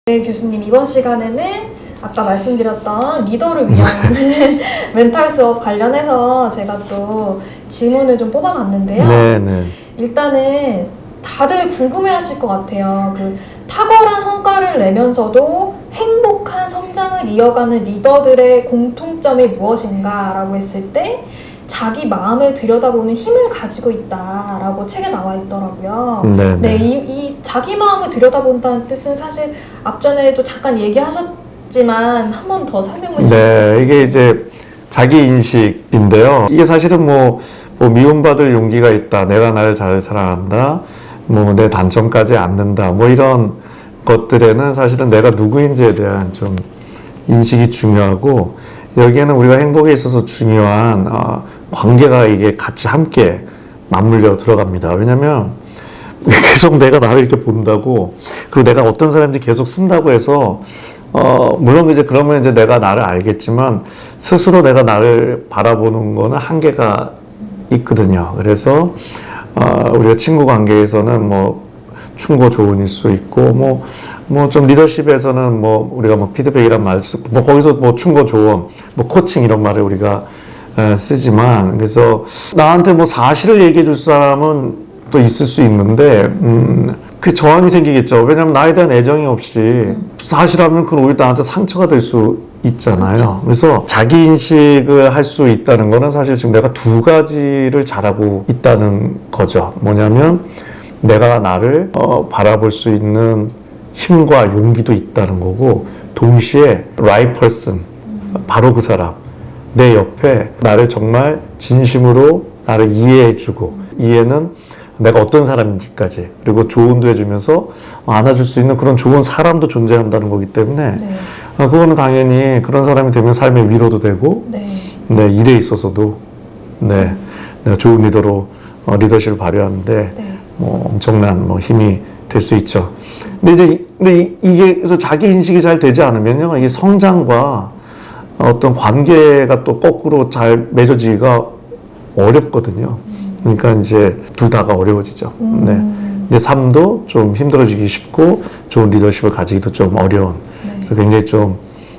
네, 교수님, 이번 시간에는 아까 말씀드렸던 리더를 위한 멘탈 수업 관련해서 제가 또 질문을 좀 뽑아봤는데요. 네네. 일단은 다들 궁금해하실 것 같아요. 그 탁월한 성과를 내면서도 행복한 성장을 이어가는 리더들의 공통점이 무엇인가라고 했을 때 자기 마음을 들여다보는 힘을 가지고 있다라고 책에 나와 있더라고요. 네네. 네, 이 자기 마음을 들여다본다는 뜻은 사실 앞전에도 잠깐 얘기하셨지만 한 번 더 설명해 주세요. 네, 이게 이제 자기 인식인데요. 이게 사실은 뭐 미움받을 용기가 있다, 내가 나를 잘 사랑한다, 뭐 내 단점까지 않는다, 뭐 이런 것들에는 사실은 내가 누구인지에 대한 좀 인식이 중요하고, 여기에는 우리가 행복에 있어서 중요한 관계가 이게 같이 함께 맞물려 들어갑니다. 왜냐면 계속 내가 나를 이렇게 본다고, 그리고 내가 어떤 사람들이 계속 쓴다고 해서 물론 이제 그러면 이제 내가 나를 알겠지만 스스로 내가 나를 바라보는 거는 한계가 있거든요. 그래서 우리가 친구 관계에서는 뭐 충고 조언일 수 있고 뭐 좀 리더십에서는 뭐 우리가 뭐 피드백이란 말 쓰고 뭐 거기서 뭐 충고 조언, 뭐 코칭 이런 말을 우리가 쓰지만, 그래서 나한테 뭐 사실을 얘기해 줄 사람은 또 있을 수 있는데 그 저항이 생기겠죠. 왜냐하면 나에 대한 애정이 없이 사실하면 그건 오히려 나한테 상처가 될 수 있잖아요. 그래서 자기 인식을 할 수 있다는 거는 사실 지금 내가 두 가지를 잘하고 있다는 거죠. 뭐냐면 내가 나를 바라볼 수 있는 힘과 용기도 있다는 거고, 동시에 right person, 바로 그 사람, 내 옆에 나를 정말 진심으로 나를 이해해주고, 이해는 내가 어떤 사람인지까지, 그리고 조언도 해주면서 안아줄 수 있는 그런 좋은 사람도 존재한다는 거기 때문에 네. 그거는 당연히 그런 사람이 되면 삶의 위로도 되고, 네. 네, 일에 있어서도 내가 좋은 리더로 리더십을 발휘하는데 네. 뭐 엄청난 뭐 힘이 될 수 있죠. 근데 이게 그래서 자기 인식이 잘 되지 않으면요, 이게 성장과 어떤 관계가 또 거꾸로 잘 맺어지기가 어렵거든요. 그러니까 이제 둘 다가 어려워지죠. 네. 내 삶도 좀 힘들어지기 쉽고 좋은 리더십을 가지기도 좀 어려운. 네. 그래서 굉장히 좀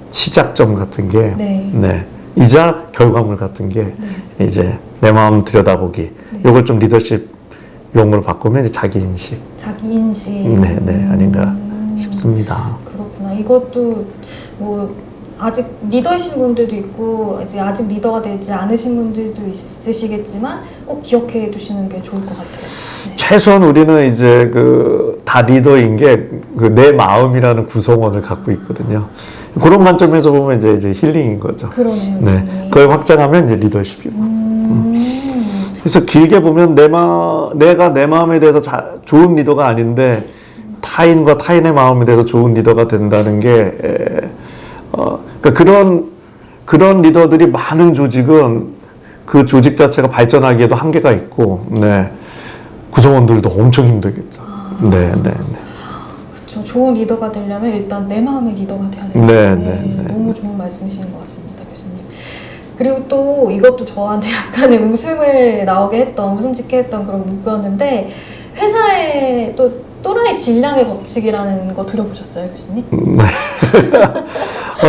시작점 같은 게, 네. 이자 결과물 같은 게 이제 내 마음 들여다보기. 요걸 좀 리더십 용어로 바꾸면 이제 자기 인식. 자기 인식. 네, 아닌가 싶습니다. 그렇구나. 이것도 뭐 아직 리더이신 분들도 있고 이제 아직 리더가 되지 않으신 분들도 있으시겠지만 꼭 기억해 두시는 게 좋을 것 같아요. 네. 최소한 우리는 이제 다 리더인 게 내 마음이라는 구성원을 갖고 있거든요. 그런 관점에서 보면 이제 힐링인 거죠. 그러네요. 네, 교수님. 그걸 확장하면 이제 리더십이고. 그래서 길게 보면 내가 내 마음에 대해서 좋은 리더가 아닌데 타인과 타인의 마음에 대해서 좋은 리더가 된다는 게 그러니까 그런 리더들이 많은 조직은 그 조직 자체가 발전하기에도 한계가 있고, 네, 구성원들도 엄청 힘들겠죠. 네. 그렇죠. 좋은 리더가 되려면 일단 내 마음의 리더가 돼야 돼요. 네. 너무 좋은 말씀이신 것 같습니다, 교수님. 그리고 또 이것도 저한테 약간의 웃음을 나오게 했던, 웃음 짓게 했던 그런 문구였는데, 회사에 또 또라이 질량의 법칙이라는 거 들어보셨어요, 교수님? 네.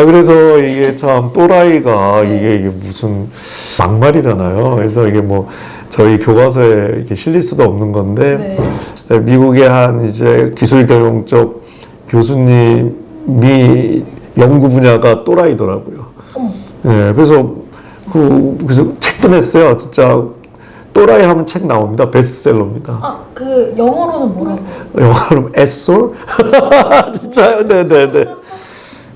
그래서 이게 참 또라이가 이게 무슨 막말이잖아요. 그래서 이게 뭐 저희 교과서에 이렇게 실릴 수도 없는 건데, 미국의 한 이제 기술 경영 쪽 교수님이 연구 분야가 또라이더라고요. 네, 그래서 책도 냈어요. 진짜 또라이 하면 책 나옵니다. 베스트셀러입니다. 그 영어로는 뭐라고? 영어로 애솔? 진짜요? 네.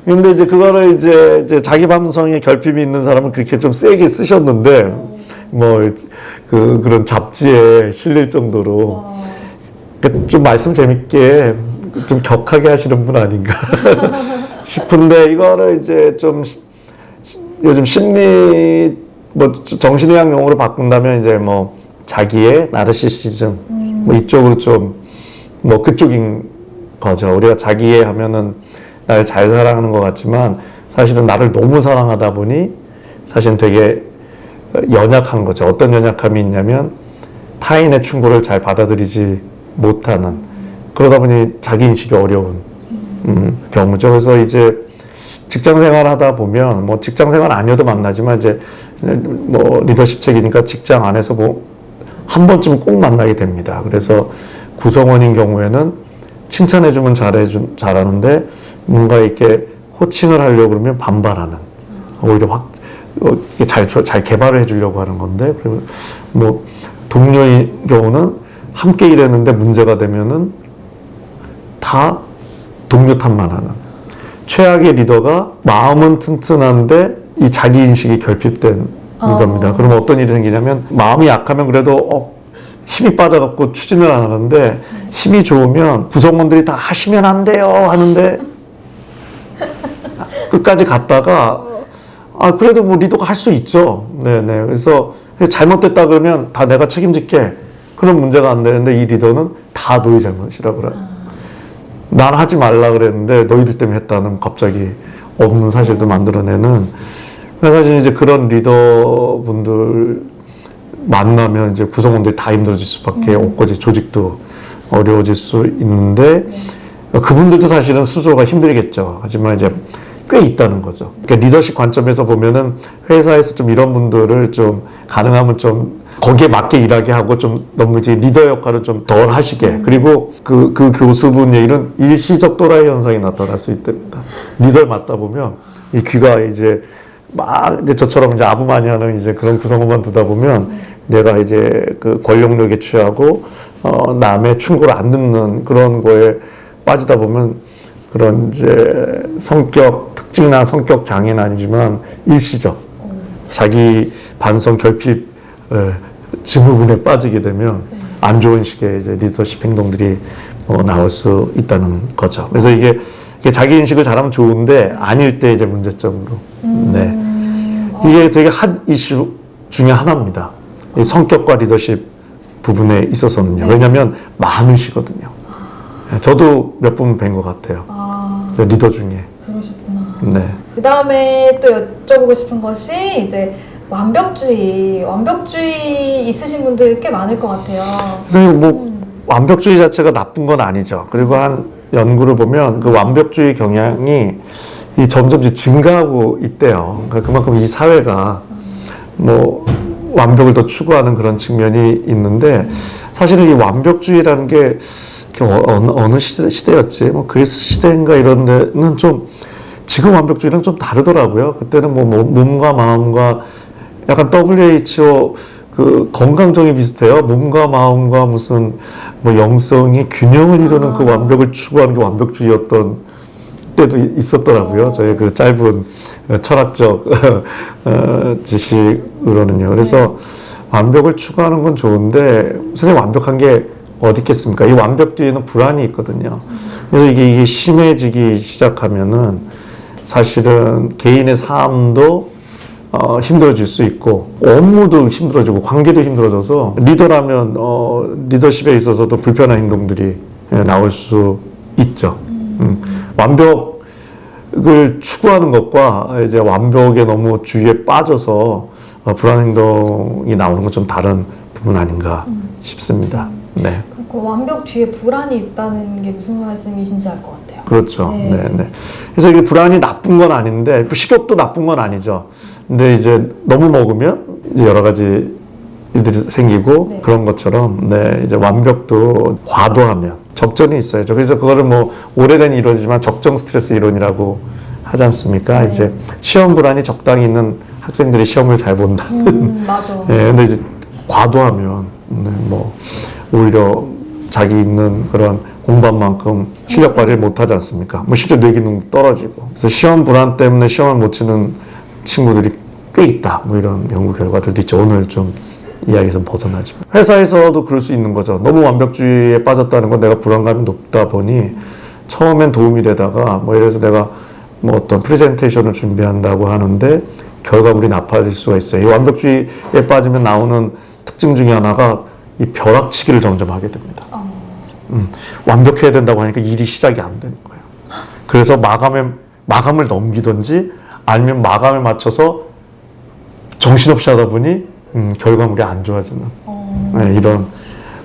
근데 이제 그거를 이제 자기 감성에 결핍이 있는 사람은 그렇게 좀 세게 쓰셨는데, 뭐 그런 잡지에 실릴 정도로. 좀 말씀 재밌게 좀 격하게 하시는 분 아닌가 싶은데, 이거를 이제 좀 요즘 심리 뭐 정신의학 용어로 바꾼다면 이제 뭐 자기의 나르시시즘 뭐 이쪽으로 좀 뭐 그쪽인 거죠. 우리가 자기의 하면은 나를 잘 사랑하는 것 같지만 사실은 나를 너무 사랑하다 보니 사실은 되게 연약한 거죠. 어떤 연약함이 있냐면 타인의 충고를 잘 받아들이지 못하는, 그러다 보니 자기 인식이 어려운 경우죠. 그래서 이제 직장 생활 하다 보면 뭐 직장 생활 아니어도 만나지만 이제 뭐 리더십 책이니까 직장 안에서 뭐 한 번쯤 꼭 만나게 됩니다. 그래서 구성원인 경우에는 칭찬해주면 잘하는데 뭔가 이렇게 호칭을 하려고 그러면 반발하는, 오히려 이게 잘 개발을 해주려고 하는 건데, 그리고 뭐 동료의 경우는 함께 일했는데 문제가 되면은 다 동료 탓만 하는, 최악의 리더가 마음은 튼튼한데 이 자기 인식이 결핍된 리더입니다. 그러면 어떤 일이 생기냐면 마음이 약하면 그래도 힘이 빠져갖고 추진을 안 하는데 힘이 좋으면 구성원들이 다 하시면 안 돼요 하는데 끝까지 갔다가 그래도 뭐 리더가 할 수 있죠. 네네. 그래서 잘못됐다 그러면 다 내가 책임질게. 그런 문제가 안 되는데 이 리더는 다 너희 잘못이라고 그래. 난 하지 말라 그랬는데 너희들 때문에 했다는 갑자기 없는 사실도 만들어내는. 사실 이제 그런 리더분들 만나면 이제 구성원들이 다 힘들어질 수밖에 없고 이제 조직도 어려워질 수 있는데 그분들도 사실은 스스로가 힘들겠죠. 하지만 이제 꽤 있다는 거죠. 그러니까 리더십 관점에서 보면은 회사에서 좀 이런 분들을 좀 가능하면 좀 거기에 맞게 일하게 하고 좀 너무 이제 리더 역할을 좀 덜 하시게. 그리고 그 교수분 얘기는 일시적 또라이 현상이 나타날 수 있답니다. 리더를 맡다 보면 이 귀가 이제 막 이제 저처럼 이제 아부마니아는 이제 그런 구성원만 두다 보면 내가 이제 그 권력력에 취하고 남의 충고를 안 듣는 그런 거에 빠지다 보면 그런 이제 성격 특징이나 성격 장애는 아니지만 일시적 자기 반성 결핍 증후군에 빠지게 되면 안 좋은 식의 이제 리더십 행동들이 나올 수 있다는 거죠. 그래서 이게 자기 인식을 잘하면 좋은데 아닐 때 이제 문제점으로. 네. 이게 되게 핫 이슈 중에 하나입니다. 이 성격과 리더십 부분에 있어서는요. 왜냐하면 많으시거든요. 저도 몇 분 뵌 것 같아요. 리더 중에. 그러셨구나. 네. 그 다음에 또 여쭤보고 싶은 것이 이제 완벽주의 있으신 분들 꽤 많을 것 같아요. 그래서 뭐 완벽주의 자체가 나쁜 건 아니죠. 그리고 한 연구를 보면 그 완벽주의 경향이 점점 증가하고 있대요. 그러니까 그만큼 이 사회가 뭐 완벽을 더 추구하는 그런 측면이 있는데 사실은 이 완벽주의라는 게 어느 시대였지? 뭐 그리스 시대인가 이런 데는 좀 지금 완벽주의랑 좀 다르더라고요. 그때는 뭐 몸과 마음과 약간 WHO 그 건강정이 비슷해요. 몸과 마음과 무슨 뭐 영성이 균형을 이루는 그 완벽을 추구하는 게 완벽주의였던 때도 있었더라고요. 저희 그 짧은 철학적 지식으로는요. 그래서 완벽을 추구하는 건 좋은데 선생님 완벽한 게 어디 있겠습니까? 이 완벽 뒤에는 불안이 있거든요. 그래서 이게 심해지기 시작하면은 사실은 개인의 삶도 힘들어질 수 있고 업무도 힘들어지고 관계도 힘들어져서 리더라면 리더십에 있어서도 불편한 행동들이 나올 수 있죠. 완벽을 추구하는 것과 이제 완벽에 너무 주의에 빠져서 불안 행동이 나오는 건 좀 다른 부분 아닌가 싶습니다. 네. 그 완벽 뒤에 불안이 있다는 게 무슨 말씀이신지 알 것 같아요. 그렇죠. 네. 네, 네. 그래서 이게 불안이 나쁜 건 아닌데 식욕도 나쁜 건 아니죠. 근데 이제 너무 먹으면 이제 여러 가지 일들이 생기고 네. 그런 것처럼 네, 이제 완벽도 과도하면 적정이 있어야죠. 그래서 그거를 뭐 오래된 이론이지만 적정 스트레스 이론이라고 하지 않습니까? 네. 이제 시험 불안이 적당히 있는 학생들이 시험을 잘 본다는. 맞아. 예, 근데 이제 과도하면 뭐 오히려 자기 있는 그런 공부만큼 실력 발휘를 못 하지 않습니까? 뭐 실제 뇌 기능 떨어지고. 그래서 시험 불안 때문에 시험을 못 치는 친구들이 꽤 있다. 뭐 이런 연구 결과들도 있죠. 오늘 좀 이야기에서 벗어나지만. 회사에서도 그럴 수 있는 거죠. 너무 완벽주의에 빠졌다는 건 내가 불안감이 높다 보니 처음엔 도움이 되다가 뭐 예를 들어서 내가 뭐 어떤 프레젠테이션을 준비한다고 하는데 결과물이 나빠질 수가 있어요. 이 완벽주의에 빠지면 나오는 특징 중에 하나가 이 벼락치기를 점점 하게 됩니다. 완벽해야 된다고 하니까 일이 시작이 안 되는 거예요. 그래서 마감을 넘기든지 아니면 마감에 맞춰서 정신없이 하다 보니 결과물이 안 좋아지는 네, 이런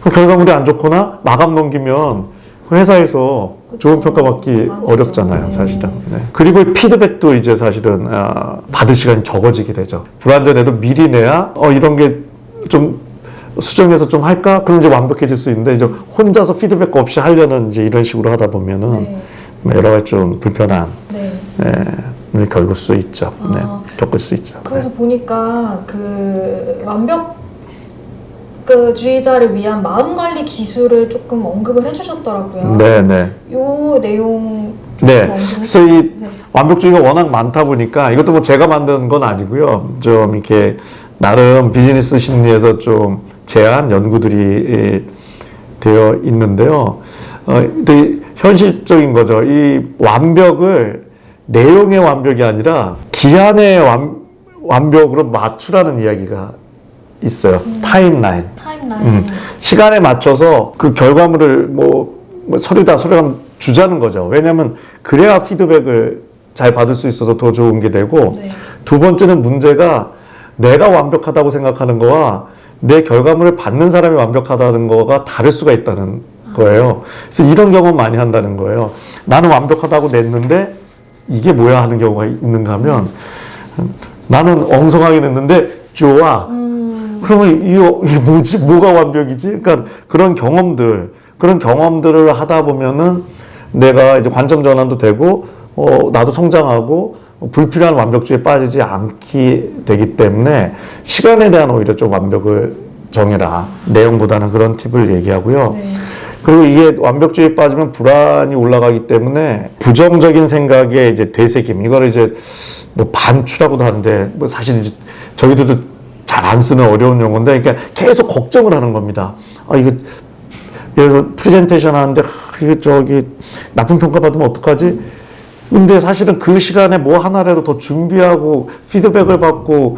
결과물이 안 좋거나 마감 넘기면 그 회사에서 그쵸. 좋은 평가 받기 아니죠. 어렵잖아요, 네. 사실은. 네. 그리고 피드백도 이제 사실은 받을 시간이 적어지게 되죠. 불완전해도 미리 내야 이런 게 좀 수정해서 좀 할까? 그럼 이제 완벽해질 수 있는데 이제 혼자서 피드백 없이 하려는 이제 이런 식으로 하다 보면은 네. 여러 가지 좀 불편한 네. 겪을 수 있죠. 네. 겪을 수 있죠. 그래서 보니까 그 완벽주의자를 위한 마음관리 기술을 조금 언급을 해주셨더라고요. 네, 네. 요 내용 네. 그래서 이 네. 완벽주의가 워낙 많다 보니까 이것도 뭐 제가 만든 건 아니고요. 좀 이렇게 나름 비즈니스 심리에서 좀 제한 연구들이 되어 있는데요. 되게 현실적인 거죠. 이 완벽을 내용의 완벽이 아니라 기한의 완벽으로 맞추라는 이야기가 있어요. 타임라인. 시간에 맞춰서 그 결과물을 뭐 서류다 주자는 거죠. 왜냐하면 그래야 피드백을 잘 받을 수 있어서 더 좋은 게 되고 네. 두 번째는 문제가 내가 완벽하다고 생각하는 거와 내 결과물을 받는 사람이 완벽하다는 거가 다를 수가 있다는 거예요. 그래서 이런 경험 많이 한다는 거예요. 나는 완벽하다고 냈는데 이게 뭐야 하는 경우가 있는가 하면 나는 엉성하게 냈는데 좋아. 그러면 이게 뭐지? 뭐가 완벽이지? 그러니까 그런 경험들을 하다 보면은 내가 이제 관점 전환도 되고 나도 성장하고 불필요한 완벽주의에 빠지지 않게 되기 때문에 시간에 대한 오히려 좀 완벽을 정해라. 내용보다는 그런 팁을 얘기하고요. 네. 그리고 이게 완벽주의에 빠지면 불안이 올라가기 때문에 부정적인 생각에 이제 되새김. 이거를 이제 뭐 반추라고도 하는데 뭐 사실 이제 저희들도 잘 안 쓰는 어려운 용어인데 그러니까 계속 걱정을 하는 겁니다. 이거 예를 들어 프레젠테이션 하는데 이게 나쁜 평가 받으면 어떡하지? 근데 사실은 그 시간에 뭐 하나라도 더 준비하고 피드백을 받고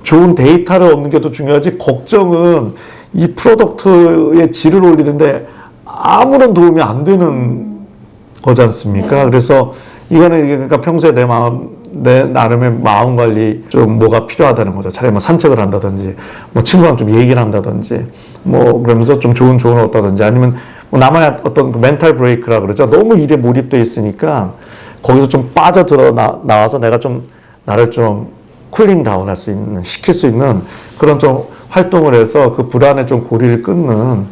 좋은 데이터를 얻는 게 더 중요하지 걱정은 이 프로덕트의 질을 올리는데 아무런 도움이 안 되는 거지 않습니까? 그래서 이거는 그러니까 평소에 내 나름의 마음 관리 좀 뭐가 필요하다는 거죠. 차라리 뭐 산책을 한다든지 뭐 친구랑 좀 얘기를 한다든지 뭐 그러면서 좀 좋은 조언을 얻다든지 아니면 뭐 나만의 어떤 그 멘탈 브레이크라 그러죠. 너무 일에 몰입돼 있으니까 거기서 좀 빠져들어 나와서 내가 좀 나를 좀 쿨링 다운 할 수 있는 시킬 수 있는 그런 좀 활동을 해서 그 불안에 좀 고리를 끊는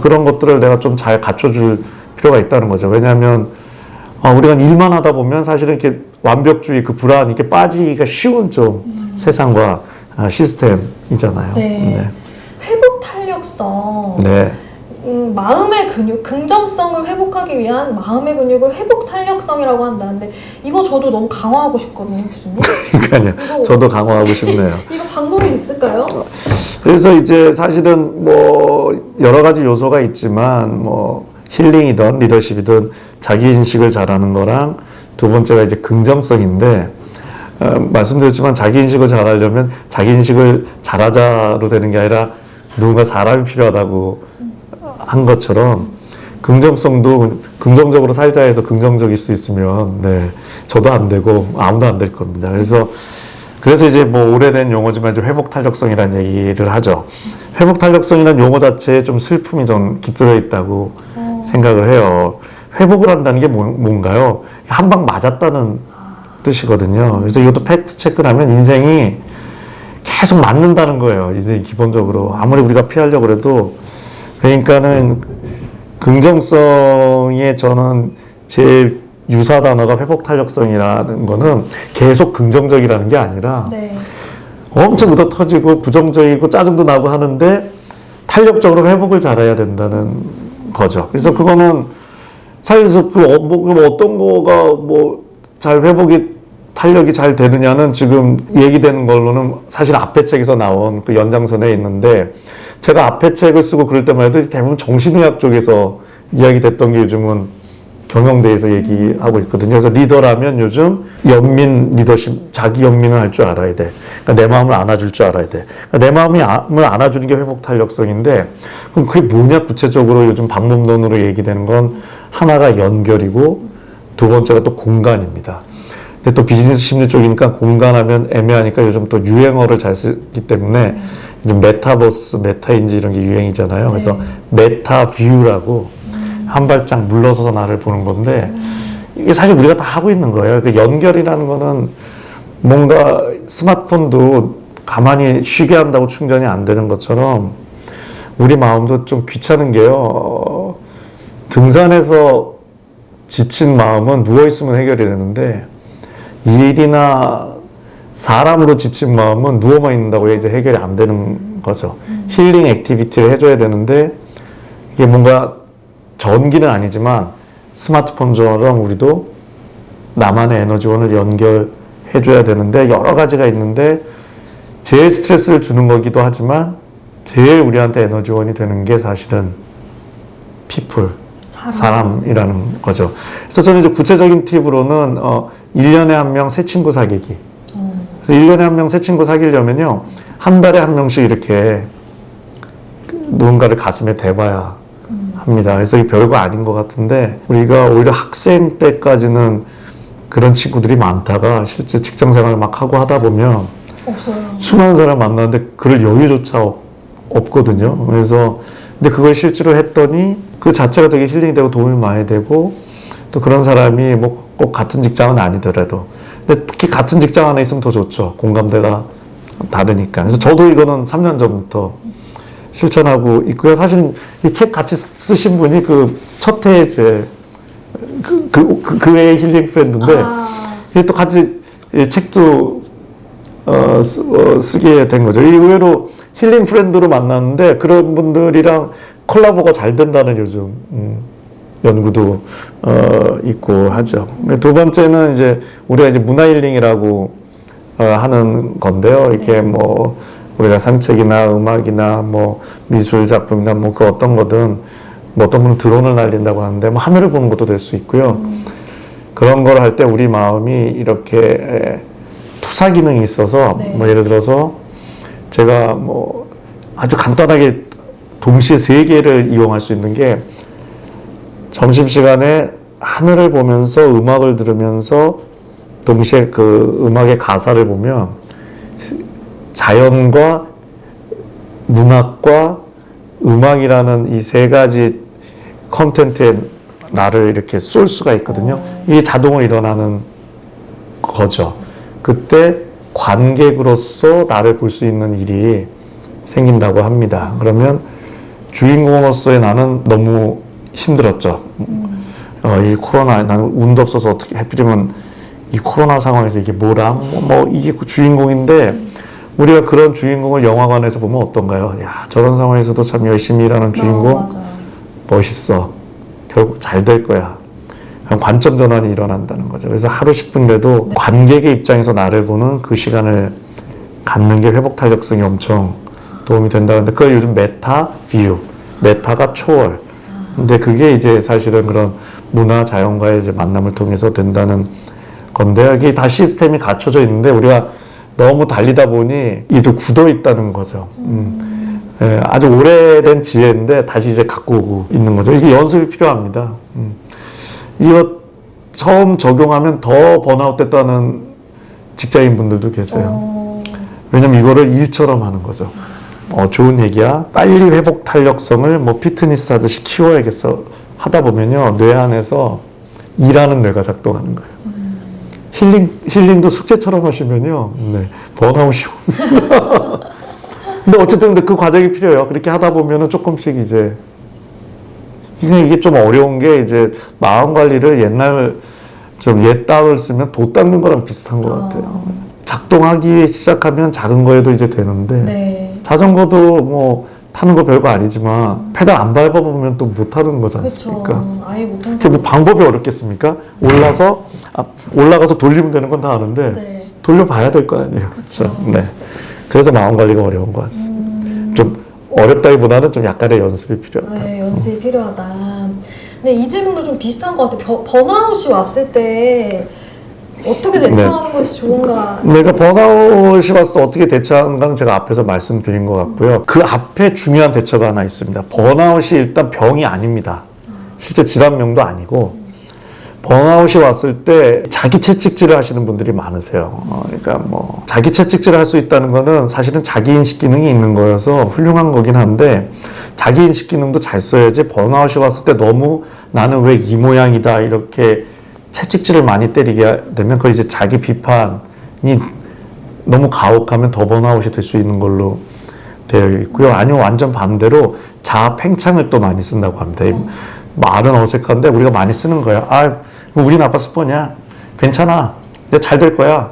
그런 것들을 내가 좀 잘 갖춰줄 필요가 있다는 거죠. 왜냐하면 우리가 일만 하다 보면 사실은 이렇게 완벽주의 그 불안 이렇게 빠지기가 쉬운 좀 세상과 시스템이잖아요. 네. 회복 탄력성. 네. 마음의 근육, 긍정성을 회복하기 위한 마음의 근육을 회복 탄력성이라고 한다는데 이거 저도 너무 강화하고 싶거든요, 교수님. 그러니까요. 저도 강화하고 싶네요. 이거 방법이 있을까요? 그래서 이제 사실은 뭐 여러 가지 요소가 있지만 뭐 힐링이든 리더십이든 자기 인식을 잘하는 거랑 두 번째가 이제 긍정성인데 말씀드렸지만 자기 인식을 잘하려면 자기 인식을 잘하자로 되는 게 아니라 누군가 사람이 필요하다고 한 것처럼 긍정성도 긍정적으로 살자 해서 긍정적일 수 있으면 저도 안 되고 아무도 안 될 겁니다. 그래서 이제 뭐 오래된 용어지만 이제 회복 탄력성이라는 얘기를 하죠. 회복 탄력성이라는 용어 자체에 좀 슬픔이 좀 깃들어 있다고 생각을 해요. 회복을 한다는 게 뭔가요? 한 방 맞았다는 뜻이거든요. 그래서 이것도 팩트 체크를 하면 인생이 계속 맞는다는 거예요. 인생이 기본적으로. 아무리 우리가 피하려고 해도. 그러니까는 긍정성에 저는 제일 유사 단어가 회복 탄력성이라는 거는 계속 긍정적이라는 게 아니라 엄청 ud어 터지고 부정적이고 짜증도 나고 하는데 탄력적으로 회복을 잘해야 된다는 거죠. 그래서 그거는 사실서 어떤 거가 뭐 잘 탄력이 잘 되느냐는 지금 얘기되는 걸로는 사실 앞에 책에서 나온 그 연장선에 있는데 제가 앞에 책을 쓰고 그럴 때만 해도 대부분 정신의학 쪽에서 이야기됐던 게 요즘은 경영대에서 얘기하고 있거든요. 그래서 리더라면 요즘 연민 리더십, 자기 연민을 할 줄 알아야 돼. 그러니까 내 마음을 안아줄 줄 알아야 돼. 그러니까 내 마음을 안아주는 게 회복 탄력성인데 그럼 그게 뭐냐 구체적으로 요즘 방법론으로 얘기되는 건 하나가 연결이고 두 번째가 또 공간입니다. 근데 또 비즈니스 심리 쪽이니까 공간하면 애매하니까 요즘 또 유행어를 잘 쓰기 때문에 메타버스, 메타인지 이런 게 유행이잖아요. 그래서 메타뷰라고 한 발짝 물러서서 나를 보는 건데 이게 사실 우리가 다 하고 있는 거예요. 그 연결이라는 거는 뭔가 스마트폰도 가만히 쉬게 한다고 충전이 안 되는 것처럼 우리 마음도 좀 귀찮은 게요. 등산해서 지친 마음은 누워있으면 해결이 되는데 일이나 사람으로 지친 마음은 누워만 있는다고 이제 해결이 안 되는 거죠. 힐링 액티비티를 해줘야 되는데 이게 뭔가 전기는 아니지만 스마트폰처럼 우리도 나만의 에너지원을 연결해줘야 되는데 여러 가지가 있는데 제일 스트레스를 주는 거기도 하지만 제일 우리한테 에너지원이 되는 게 사실은 people, 사람이라는 거죠. 그래서 저는 이제 구체적인 팁으로는 1년에 한 명 새 친구 사귀기. 그래서 1년에 한 명 새 친구 사귀려면요. 한 달에 한 명씩 이렇게 누군가를 가슴에 대봐야 합니다. 그래서 이게 별거 아닌 것 같은데 우리가 오히려 학생 때까지는 그런 친구들이 많다가 실제 직장생활 막 하고 하다 보면 없어요. 수많은 사람 만나는데 그럴 여유조차 없거든요. 그래서 근데 그걸 실제로 했더니 그 자체가 되게 힐링이 되고 도움이 많이 되고 또 그런 사람이 뭐 꼭 같은 직장은 아니더라도 근데 특히 같은 직장 안에 있으면 더 좋죠. 공감대가 다르니까. 그래서 저도 이거는 3년 전부터 실천하고 있고요. 사실 이 책 같이 쓰신 분이 그 첫 해에 제 그 해의 힐링 프렌드인데 이게 또 같이 이 책도 쓰게 된 거죠. 이 의외로 힐링 프렌드로 만났는데 그런 분들이랑 콜라보가 잘 된다는 요즘 연구도 있고 하죠. 두 번째는 이제 우리가 이제 문화 힐링이라고 하는 건데요. 이게 뭐 우리가 산책이나 음악이나 뭐 미술 작품이나 뭐 그 어떤 거든 뭐 어떤 분은 드론을 날린다고 하는데 뭐 하늘을 보는 것도 될 수 있고요. 그런 걸 할 때 우리 마음이 이렇게 투사 기능이 있어서 네. 뭐 예를 들어서 제가 뭐 아주 간단하게 동시에 세 개를 이용할 수 있는 게 점심시간에 하늘을 보면서 음악을 들으면서 동시에 그 음악의 가사를 보면 자연과 문학과 음악이라는 이 세 가지 컨텐츠에 나를 이렇게 쏠 수가 있거든요. 이게 자동으로 일어나는 거죠. 그때 관객으로서 나를 볼 수 있는 일이 생긴다고 합니다. 그러면 주인공으로서의 나는 너무 힘들었죠. 이 코로나, 나는 운도 없어서 어떻게 하필이면 이 코로나 상황에서 이게 뭐람? 뭐 이게 주인공인데 우리가 그런 주인공을 영화관에서 보면 어떤가요? 야, 저런 상황에서도 참 열심히 일하는 주인공 멋있어. 결국 잘 될 거야. 관점 전환이 일어난다는 거죠. 그래서 하루 10분이라도 네. 관객의 입장에서 나를 보는 그 시간을 갖는 게 회복 탄력성이 엄청 도움이 된다는데 그걸 요즘 메타 뷰, 메타가 초월. 근데 그게 이제 사실은 그런 문화 자연과의 이제 만남을 통해서 된다는 건데요. 이게 다 시스템이 갖춰져 있는데 우리가 너무 달리다 보니 이게 좀 굳어 있다는 거죠. 예, 아주 오래된 지혜인데 다시 이제 갖고 오고 있는 거죠. 이게 연습이 필요합니다. 이거 처음 적용하면 더 번아웃 됐다는 직장인 분들도 계세요. 왜냐면 이거를 일처럼 하는 거죠. 좋은 얘기야. 빨리 회복 탄력성을 뭐 피트니스 하듯이 키워야겠어. 하다 보면요. 뇌 안에서 일하는 뇌가 작동하는 거예요. 힐링도 숙제처럼 하시면요. 네, 번아웃이 옵니다. 근데 어쨌든 그 과정이 필요해요. 그렇게 하다 보면은 조금씩 이제 이게 좀 어려운 게 이제 마음 관리를 옛날 좀 옛땅을 쓰면 도 닦는 거랑 비슷한 것 같아요. 작동하기 시작하면 작은 거에도 이제 되는데 네. 자전거도 뭐 타는 거 별거 아니지만 페달 안 밟아보면 또 못 타는 거지 않습니까? 아예 못하는 그 방법이 어렵겠습니까? 올라가서 돌리면 되는 건 다 아는데 네. 돌려봐야 될 거 아니에요. 그렇죠. 네. 그래서 마음 관리가 어려운 것 같습니다. 좀 어렵다기보다는 좀 약간의 연습이 필요하다. 네, 연습이 필요하다. 근데 이 질문도 좀 비슷한 것 같아요. 번아웃이 왔을 때 어떻게 대처하는 네. 것이 좋은가? 내가 번아웃이 왔을 때 어떻게 대처하는가는 제가 앞에서 말씀드린 것 같고요. 그 앞에 중요한 대처가 하나 있습니다. 번아웃이 일단 병이 아닙니다. 실제 질환명도 아니고 번아웃이 왔을 때 자기 채찍질을 하시는 분들이 많으세요. 그러니까 뭐 자기 채찍질을 할 수 있다는 거는 사실은 자기 인식 기능이 있는 거여서 훌륭한 거긴 한데 자기인식 기능도 잘 써야지 번아웃이 왔을 때 너무 나는 왜 이 모양이다 이렇게 채찍질을 많이 때리게 되면 그 이제 자기 비판이 너무 가혹하면 더 번아웃이 될 수 있는 걸로 되어 있고요. 아니면 완전 반대로 자아 팽창을 또 많이 쓴다고 합니다. 이 말은 어색한데 우리가 많이 쓰는 거야. 아, 우리 나빠 스폰이야. 괜찮아. 이제 잘 될 거야.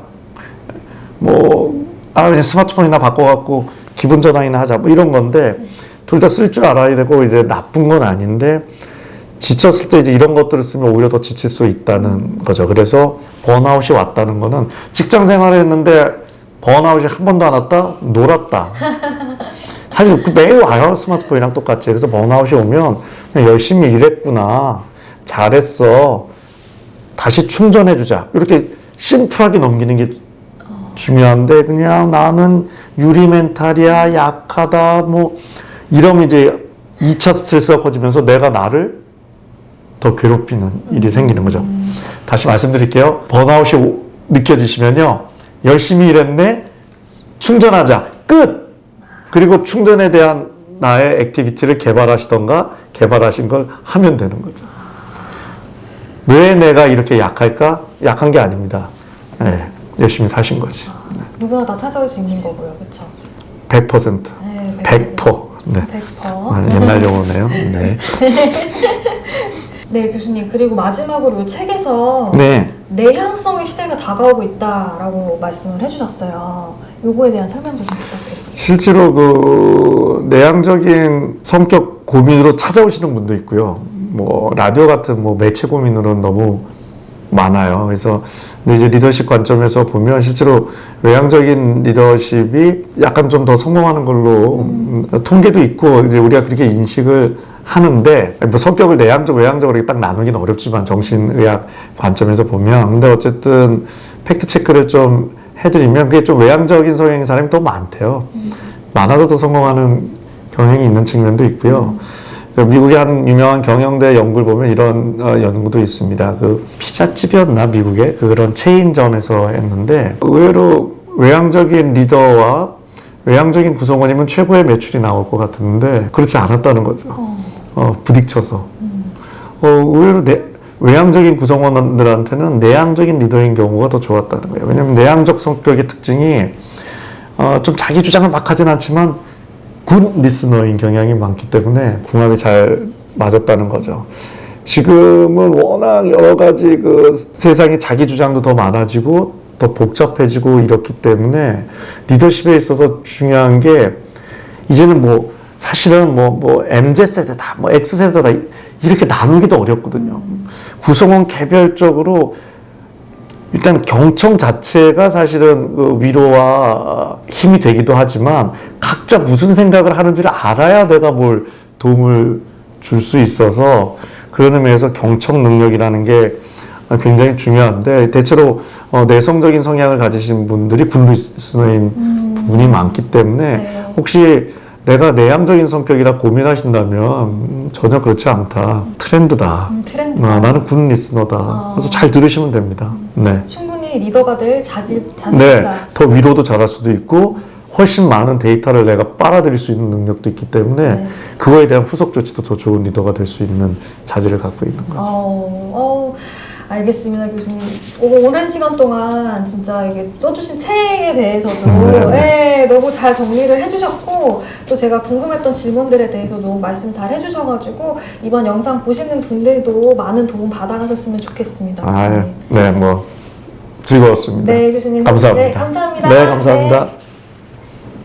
그냥 스마트폰이나 바꿔갖고 기분 전환이나 하자. 뭐 이런 건데 둘 다 쓸 줄 알아야 되고 이제 나쁜 건 아닌데 지쳤을 때 이제 이런 것들을 쓰면 오히려 더 지칠 수 있다는 거죠. 그래서 번아웃이 왔다는 거는 직장 생활을 했는데 번아웃이 한 번도 안 왔다? 놀았다. 사실 매일 와요. 스마트폰이랑 똑같이. 그래서 번아웃이 오면 그냥 열심히 일했구나. 잘했어. 다시 충전해주자. 이렇게 심플하게 넘기는 게 중요한데 그냥 나는 유리 멘탈이야. 약하다. 이러면 이제 2차 스트레스가 커지면서 내가 나를 더 괴롭히는 일이 생기는 거죠. 다시 말씀드릴게요. 번아웃이 느껴지시면요. 열심히 일했네. 충전하자. 끝! 그리고 충전에 대한 나의 액티비티를 개발하시던가 개발하신 걸 하면 되는 거죠. 왜 내가 이렇게 약할까? 약한 게 아닙니다. 네, 열심히 사신 거지. 누구나 다 찾아올 수 있는 거고요. 그렇죠? 100%. 네, 100%. 네. 100%. 옛날 용어네요. 네. 네, 교수님. 그리고 마지막으로 이 책에서 네. 내향성의 시대가 다가오고 있다라고 말씀을 해주셨어요. 요거에 대한 설명 좀 부탁드릴게요. 실제로 그 내향적인 성격 고민으로 찾아오시는 분도 있고요. 라디오 같은 매체 고민으로는 너무 많아요. 그래서 근데 이제 리더십 관점에서 보면 실제로 외향적인 리더십이 약간 좀 더 성공하는 걸로 통계도 있고 이제 우리가 그렇게 인식을 하는데 성격을 내향적, 외향적으로 이렇게 딱 나누기는 어렵지만 정신의학 관점에서 보면 근데 어쨌든 팩트 체크를 좀 해드리면 그게 좀 외향적인 성향의 사람이 더 많대요. 많아도 더 성공하는 경향이 있는 측면도 있고요. 미국의 한 유명한 경영대 연구를 보면 이런 연구도 있습니다. 그 피자집이었나 미국의 그런 체인점에서 했는데 의외로 외향적인 리더와 외향적인 구성원이면 최고의 매출이 나올 것 같은데 그렇지 않았다는 거죠. 부딪혀서. 의외로 외향적인 구성원들한테는 내향적인 리더인 경우가 더 좋았다는 거예요. 왜냐하면 내향적 성격의 특징이 좀 자기 주장을 막 하진 않지만 굿 리스너인 경향이 많기 때문에 궁합이 잘 맞았다는 거죠. 지금은 워낙 여러 가지 그 세상에 자기 주장도 더 많아지고 더 복잡해지고 이렇기 때문에 리더십에 있어서 중요한 게 이제는 사실은 MZ세대다, X세대다 이렇게 나누기도 어렵거든요. 구성원 개별적으로 일단 경청 자체가 사실은 그 위로와 힘이 되기도 하지만 각자 무슨 생각을 하는지를 알아야 내가 뭘 도움을 줄 수 있어서 그런 의미에서 경청 능력이라는 게 굉장히 중요한데 대체로 내성적인 성향을 가지신 분들이 굿리스너인 부분이 많기 때문에 네. 혹시 내가 내향적인 성격이라 고민하신다면 전혀 그렇지 않다. 트렌드다. 트렌드다. 나는 굿 리스너다. 그래서 잘 들으시면 됩니다. 네. 충분히 리더가 될 자질이다. 네. 더 위로도 잘할 수도 있고 훨씬 많은 데이터를 내가 빨아들일 수 있는 능력도 있기 때문에 네. 그거에 대한 후속 조치도 더 좋은 리더가 될 수 있는 자질을 갖고 있는 거죠. 알겠습니다, 교수님. 오랜 시간 동안 진짜 이게 써주신 책에 대해서도 너무 잘 정리를 해주셨고 또 제가 궁금했던 질문들에 대해서도 말씀 잘 해주셔가지고 이번 영상 보시는 분들도 많은 도움 받아가셨으면 좋겠습니다. 교수님. 네, 즐거웠습니다. 네, 교수님. 감사합니다. 네, 감사합니다. 네, 감사합니다. 네.